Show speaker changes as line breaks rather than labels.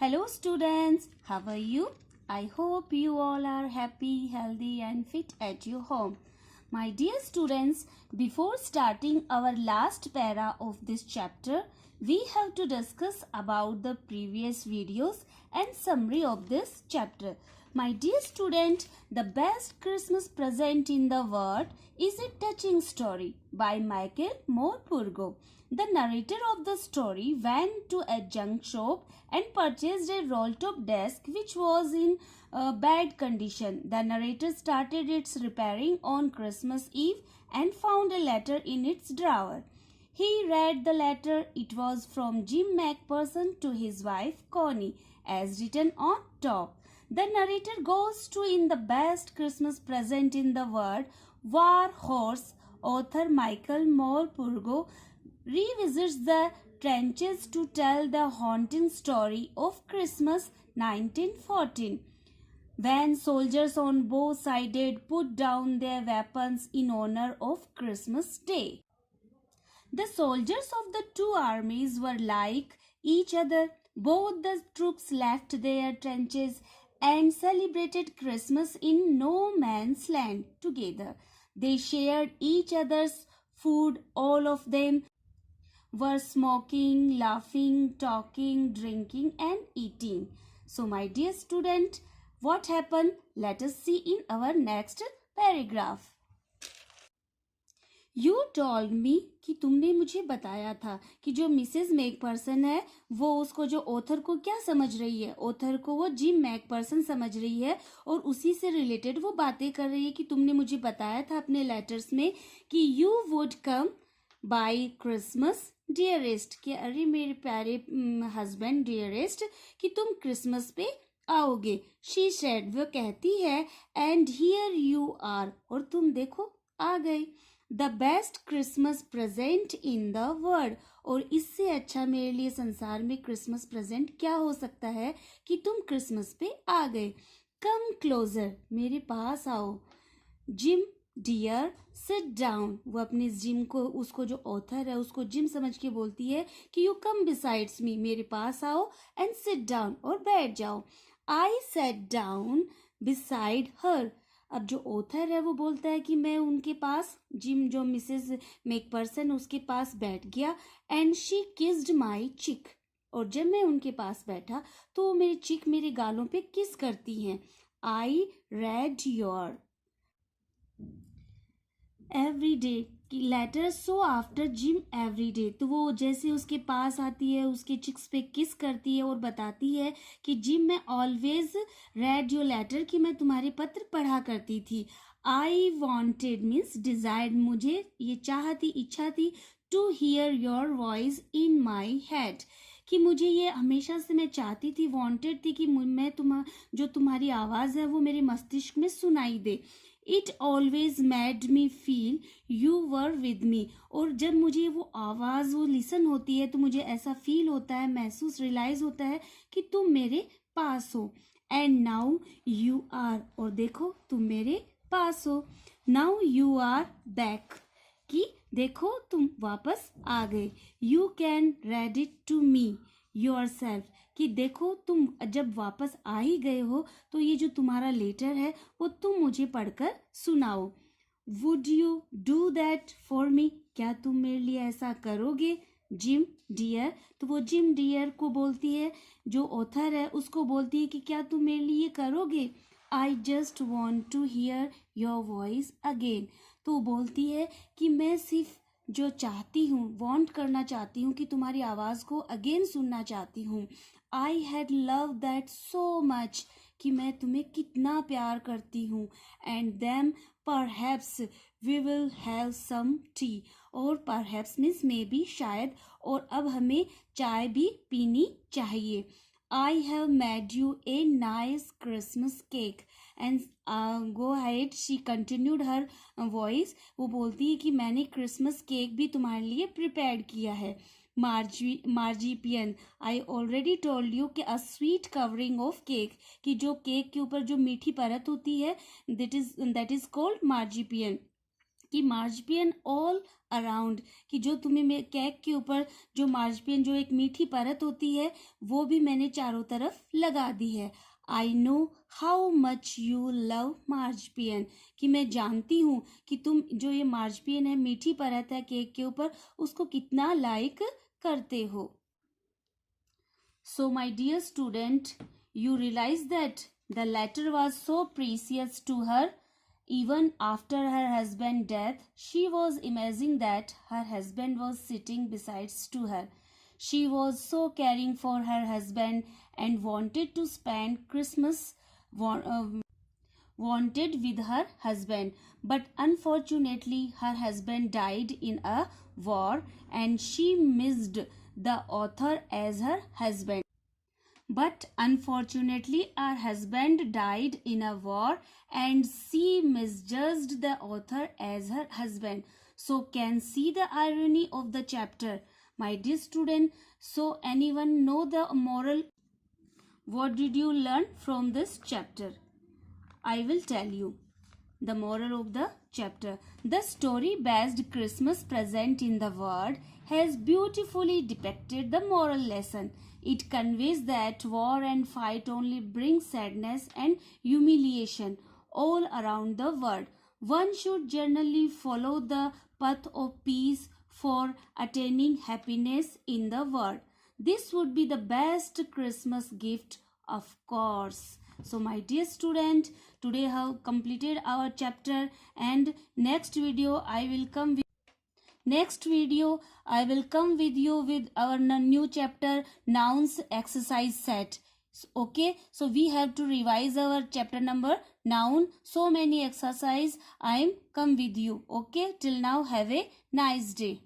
Hello students, how are you? I hope you all are happy, healthy and fit at your home. My dear students, before starting our last para of this chapter, we have to discuss about the previous videos and summary of this chapter. My dear student, the best Christmas present in the world is a touching story by Michael Morpurgo. The narrator of the story went to a junk shop and purchased a roll-top desk which was in bad condition. The narrator started its repairing on Christmas Eve and found a letter in its drawer. He read the letter. It was from Jim McPherson to his wife Connie, as written on top. The narrator goes to in the best Christmas present in the world, War Horse. Author Michael Morpurgo revisits the trenches to tell the haunting story of Christmas 1914, when soldiers on both sides put down their weapons in honor of Christmas Day. The soldiers of the two armies were like each other. Both the troops left their trenches and celebrated Christmas in no man's land together. They shared each other's food. All of them were smoking, laughing, talking, drinking and eating. So my dear student, what happened? Let us see in our next paragraph. You told me कि तुमने मुझे बताया था कि जो Mrs McPherson है वो उसको जो ऑथर को क्या समझ रही है, ऑथर को वो जिम मैकपर्सन समझ रही है और उसी से रिलेटेड वो बातें कर रही है कि तुमने मुझे बताया था अपने लेटर्स में कि you would come by Christmas dearest, कि अरे मेरे प्यारे हस्बैंड डियरेस्ट कि तुम क्रिसमस पे आओगे. शी सेड, वो कहती है, एंड हियर यू आर, और तुम देखो आ गए. The best Christmas present in the world, और इससे अच्छा मेरे लिए संसार में क्रिसमस प्रेजेंट क्या हो सकता है कि तुम क्रिसमस पे आ गए. कम क्लोजर, मेरे पास आओ. जिम डियर सिट डाउन, वो अपने जिम को, उसको जो ऑथर है उसको जिम समझ के बोलती है कि यू कम बिसाइड्स मी, मेरे पास आओ, एंड सिट डाउन, और बैठ जाओ. आई सेट डाउन बिसाइड हर. अब जो ऑथर है वो बोलता है कि मैं उनके पास, जिम जो मिसेस मैकपर्सन उसके पास बैठ गया. एंड शी किस्ड माई चिक, और जब मैं उनके पास बैठा तो वो मेरी चिक मेरे गालों पे किस करती हैं. I read your every day letter so after gym every day, तो वो जैसे उसके पास आती है उसके चिक्स पे किस करती है और बताती है कि जिम मैं ऑलवेज रेड योर लेटर, कि मैं तुम्हारे पत्र पढ़ा करती थी. आई वॉन्टेड मीन्स डिजायर्ड, मुझे ये चाह थी, इच्छा थी, to hear your voice in my head, कि मुझे ये हमेशा से मैं चाहती थी, वॉन्टेड थी कि मैं जो तुम्हारी आवाज़ है वो मेरे मस्तिष्क में सुनाई दे. It always made me feel you were with me, और जब मुझे वो आवाज़ वो लिसन होती है तो मुझे ऐसा फील होता है, महसूस रियलाइज होता है कि तुम मेरे पास हो. एंड नाउ यू आर, और देखो तुम मेरे पास हो. नाउ यू आर बैक, कि देखो तुम वापस आ गए. You can read it to me yourself, कि देखो तुम जब वापस आ ही गए हो तो ये जो तुम्हारा लेटर है वो तुम मुझे पढ़कर सुनाओ. Would you do that for me, क्या तुम मेरे लिए ऐसा करोगे. जिम डियर, तो वो जिम डियर को बोलती है, जो ऑथर है उसको बोलती है कि क्या तुम मेरे लिए करोगे. I just want to hear your voice again, तो बोलती है कि मैं सिर्फ जो चाहती हूँ, वॉन्ट करना चाहती हूँ कि तुम्हारी आवाज़ को अगेन सुनना चाहती हूँ. I had love that so much, कि मैं तुम्हें कितना प्यार करती हूँ. And them perhaps we will have some tea, और परहैप्स मीन्स मे बी, शायद, और अब हमें चाय भी पीनी चाहिए. I have made you a nice Christmas cake and go ahead, she continued her voice. वो बोलती है कि मैंने क्रिसमस केक भी तुम्हारे लिए प्रिपेयर किया है. मार्जीपियन, आई ऑलरेडी टोल्ड यू कि a sweet covering of cake, कि जो केक के ऊपर जो मीठी परत होती है दैट इज कॉल्ड मार्जीपियन. कि मार्जपियन ऑल अराउंड, कि जो तुम्हें केक के ऊपर जो मार्जपियन जो एक मीठी परत होती है वो भी मैंने चारों तरफ लगा दी है। I know how much you love मार्जपियन, कि मैं जानती हूँ कि तुम जो ये मार्जपियन है, मीठी परत है केक के ऊपर, उसको कितना लाइक करते हो। So my dear student, you realize that the letter was so precious to her. Even after her husband's death, she was imagining that her husband was sitting besides to her. She was so caring for her husband and wanted to spend Christmas wanted with her husband. But unfortunately, her husband died in a war and she missed the author as her husband. But unfortunately, our husband died in a war and she misjudged the author as her husband. So can see the irony of the chapter. My dear student, so anyone know the moral? What did you learn from this chapter? I will tell you. The moral of the chapter. The story-based Christmas present in the world has beautifully depicted the moral lesson. It conveys that war and fight only bring sadness and humiliation all around the world. One should generally follow the path of peace for attaining happiness in the world. This would be the best Christmas gift, of course. So my dear student, today have completed our chapter, and next video I will come with you with our new chapter, nouns exercise set. Okay, so we have to revise our chapter number noun. So many exercise I am come with you. Okay, till now have a nice day.